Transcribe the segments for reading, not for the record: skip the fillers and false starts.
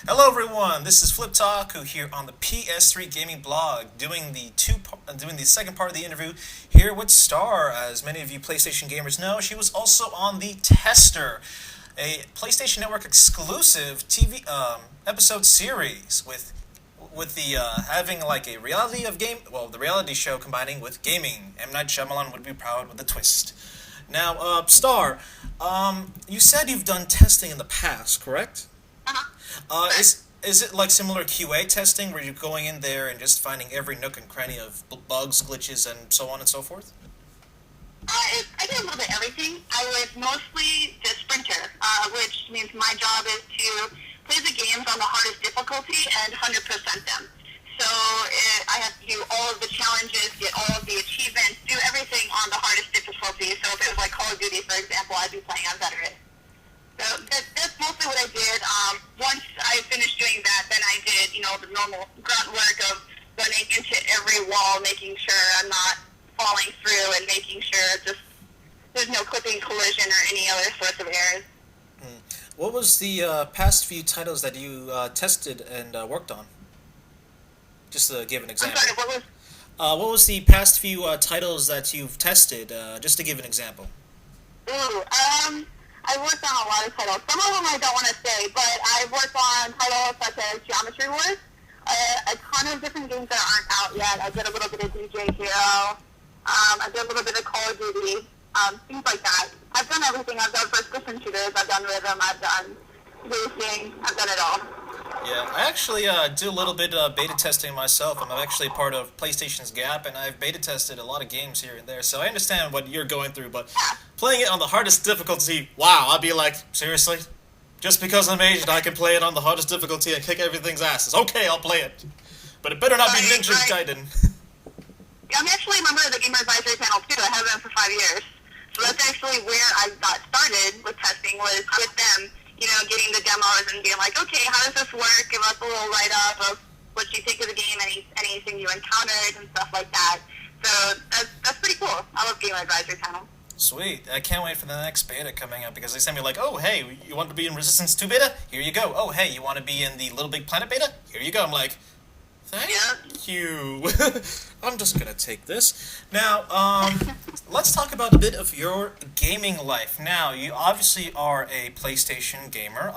Hello, everyone. This is Flip Taku here on the PS3 gaming blog, doing the second part of the interview here with Star. As many of you PlayStation gamers know, she was also on the Tester, a PlayStation Network exclusive TV episode series with the having like a reality of game, well, the reality show combining with gaming. M Night Shyamalan would be proud with a twist. Now, Star, you said you've done testing in the past, correct? Uh-huh. Is it like similar QA testing where you're going in there and just finding every nook and cranny of bugs, glitches, and so on and so forth? I do a little bit of everything. I was mostly the sprinter, which means my job is to play the games on the hardest difficulty and 100% them. So I have to do all of the challenges, get all of the achievements, do everything on the hardest difficulty. So if it was like Call of Duty, for example, I'd be playing on veteran. So that's mostly what I did. Once I finished doing that, then I did, the normal grunt work of running into every wall, making sure I'm not falling through, and making sure just there's no clipping, collision, or any other sorts of errors. What was the past few titles that you tested and worked on? Just to give an I'm example. sorry, what was... What was the past few titles that you've tested? Just to give an example. Ooh, I worked on a lot of titles. Some of them I don't want to say, but I've worked on titles such as Geometry Wars, a ton of different games that aren't out yet. I did a little bit of DJ Hero. I did a little bit of Call of Duty, things like that. I've done everything. I've done first-person shooters. I've done rhythm. I've done racing. I've done it all. Yeah, I actually do a little bit of beta testing myself. I'm actually part of PlayStation's Gap, and I've beta tested a lot of games here and there, so I understand what you're going through, but playing it on the hardest difficulty, wow, I'd be like, seriously? Just because I'm Asian, I can play it on the hardest difficulty and kick everything's asses. Okay, I'll play it. But it better not be Ninja Gaiden. I'm actually a member of the Gamer Advisory Panel, too. I have been for 5 years. So that's actually where I got started with testing, was with them, getting the demos and being like, okay, how does this work? Give us a little write-up of what you think of the game, anything you encountered, and stuff like that. So that's pretty cool. I love Gamer Advisory Panel. Sweet. I can't wait for the next beta coming up because they send me like, oh, hey, you want to be in Resistance 2 beta? Here you go. Oh, hey, you want to be in the Little Big Planet beta? Here you go. I'm like, thank you. I'm just going to take this. Now, let's talk about a bit of your gaming life. Now, you obviously are a PlayStation gamer.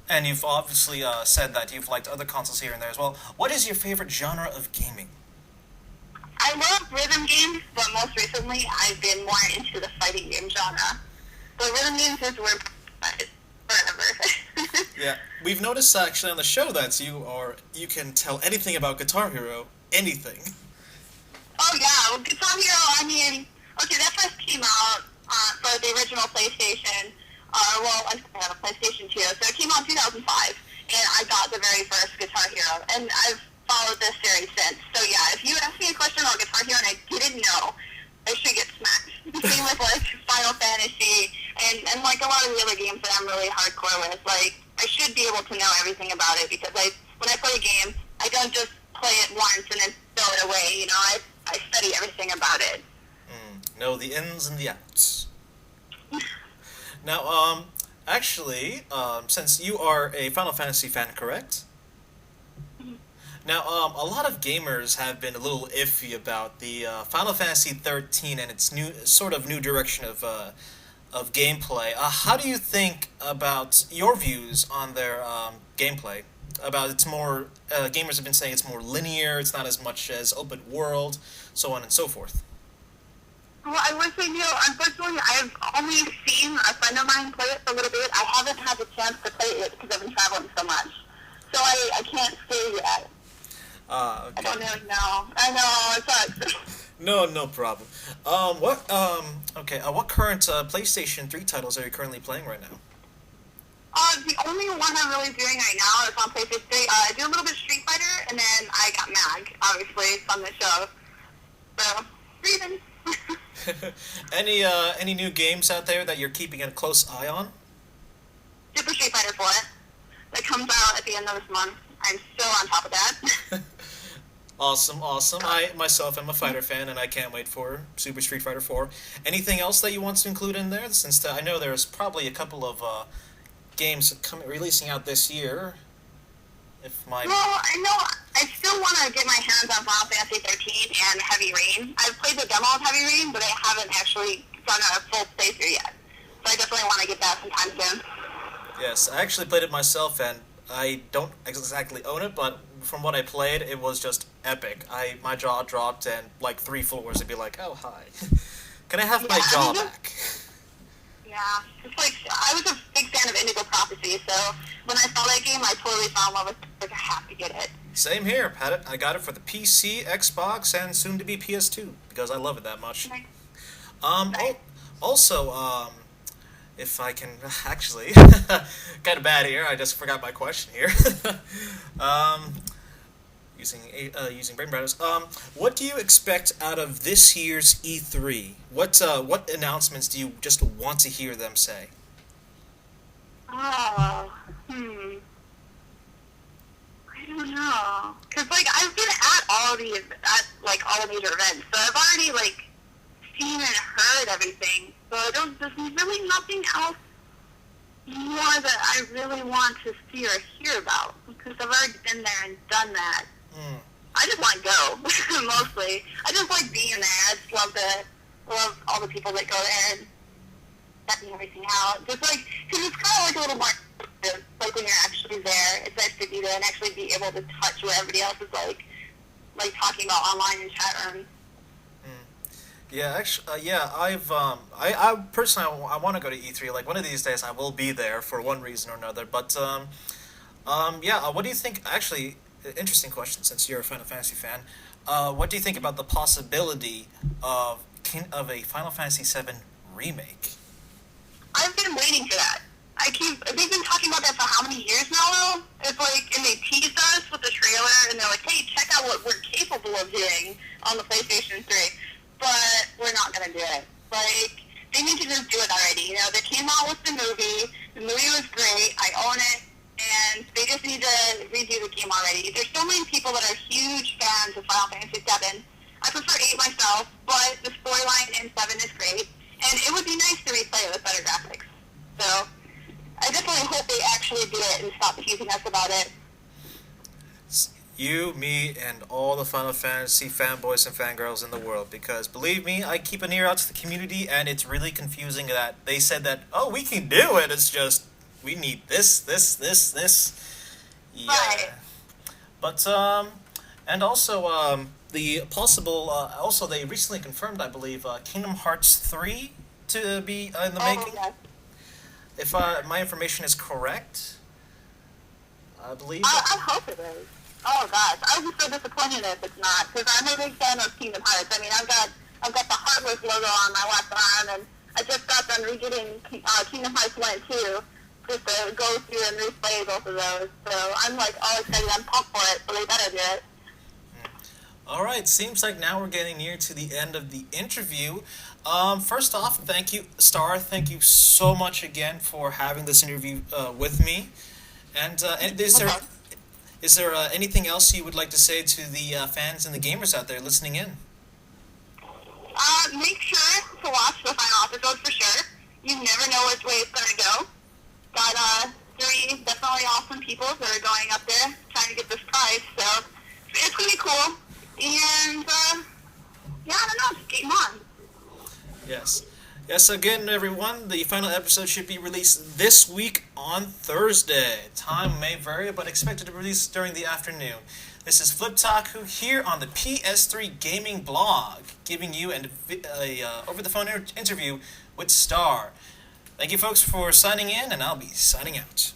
And you've obviously said that you've liked other consoles here and there as well. What is your favorite genre of gaming? I love rhythm games, but most recently I've been more into the fighting game genre. So rhythm games is where forever. Yeah, we've noticed actually on the show that you can tell anything about Guitar Hero, anything. Oh yeah, well, Guitar Hero, okay, that first came out for the original PlayStation, I have a PlayStation 2, so it came out in 2005, and I got the very first Guitar Hero, and I've followed this series since. So yeah, if you ask me a question about Guitar Hero and I didn't know, I should get smacked. Same with like Final Fantasy and like a lot of the other games that I'm really hardcore with. Like I should be able to know everything about it because when I play a game, I don't just play it once and then throw it away. I study everything about it. Know the ins and the outs. Now, actually, since you are a Final Fantasy fan, correct? Now, a lot of gamers have been a little iffy about the Final Fantasy 13 and its new direction of gameplay. How do you think about your views on their gameplay? About it's more gamers have been saying it's more linear, it's not as much as open world, so on and so forth. Well, I would say, unfortunately, I've only seen a friend of mine play it for a little bit. I haven't had the chance to play it because I've been traveling so much. So I can't say yet. Okay. I don't really know. I know, it sucks. No problem. What current PlayStation 3 titles are you currently playing right now? The only one I'm really doing right now is on PlayStation 3. I do a little bit of Street Fighter, and then I got Mag, obviously, from the show. So, breathing. Any new games out there that you're keeping a close eye on? Super Street Fighter 4. That comes out at the end of this month. I'm still on top of that. Awesome. I myself am a fighter fan, and I can't wait for Super Street Fighter 4. Anything else that you want to include in there? Since I know there's probably a couple of games releasing out this year. If my Well, I know I still want to get my hands on Final Fantasy 13 and Heavy Rain. I've played the demo of Heavy Rain, but I haven't actually done a full playthrough yet. So I definitely want to get that sometime soon. Yes, I actually played it myself, and I don't exactly own it, but from what I played, it was just epic. My jaw dropped, and like 3 floors, it'd be like, oh hi, can I have my jaw back? Yeah, it's like I was a big fan of Indigo Prophecy, so when I saw that game, I totally fell in love with it. Like, I have to get it. Same here, had it. I got it for the PC, Xbox, and soon to be PS2 because I love it that much. Nice. Nice. Also, if I can actually, kind of bad here. I just forgot my question here. um, using brain brothers. What do you expect out of this year's E3? What announcements do you just want to hear them say? Oh, I don't know. Cause like I've been at all the major events, so I've already like seen and heard everything. So there's really nothing else more that I really want to see or hear about because I've already been there and done that. I just want to go mostly. I just like being there. I just love all the people that go there and setting everything out. Just like, because it's kind of like a little more like when you're actually there. It's nice to be there and actually be able to touch what everybody else is like talking about online in chat rooms. Yeah, actually, yeah, I personally, I want to go to E3. Like one of these days, I will be there for one reason or another. But, yeah, what do you think? Actually, interesting question since you're a Final Fantasy fan. What do you think about the possibility of a Final Fantasy VII remake? I've been waiting for that. They've been talking about that for how many years now, though? It's like, and they teased us with the trailer, and they're like, hey, check out what we're capable of doing on the PlayStation 3. But we're not going to do it. Like, they need to just do it already. You know, they came out with the movie. The movie was great. I own it. And they just need to redo the game already. There's so many people that are huge fans of Final Fantasy VII. I prefer 8 myself, but the storyline in 7 is great. And it would be nice to replay it with better graphics. So, I definitely hope they actually do it and stop teasing us about it. You, me, and all the Final Fantasy fanboys and fangirls in the world, because believe me, I keep an ear out to the community, and it's really confusing that they said that, oh, we can do it, it's just, we need this. Yeah. Right. But, and also, the possible, also they recently confirmed, I believe, Kingdom Hearts 3 to be in the making. Yes. If my information is correct, I believe. I hope it is. Oh gosh, I would be so disappointed if it's not, because I'm a big fan of Kingdom Hearts. I mean, I've got the Heartless logo on my left arm, and I just got done regetting Kingdom Hearts 1 and 2, just to go through and replay both of those. So I'm like all excited. I'm pumped for it, so they better do it. All right, seems like now we're getting near to the end of the interview. First off, thank you, Star. Thank you so much again for having this interview with me. And is there anything else you would like to say to the fans and the gamers out there listening in? Make sure to watch the final episode for sure. You never know which way it's going to go. Got 3 definitely awesome people that are going up there trying to get this prize, so it's going to be cool. And, yeah, I don't know, just game on. Yes. Yes, again, everyone, the final episode should be released this week on Thursday. Time may vary, but expected to release during the afternoon. This is Flip Taku here on the PS3 Gaming Blog, giving you a over-the-phone interview with Star. Thank you, folks, for signing in, and I'll be signing out.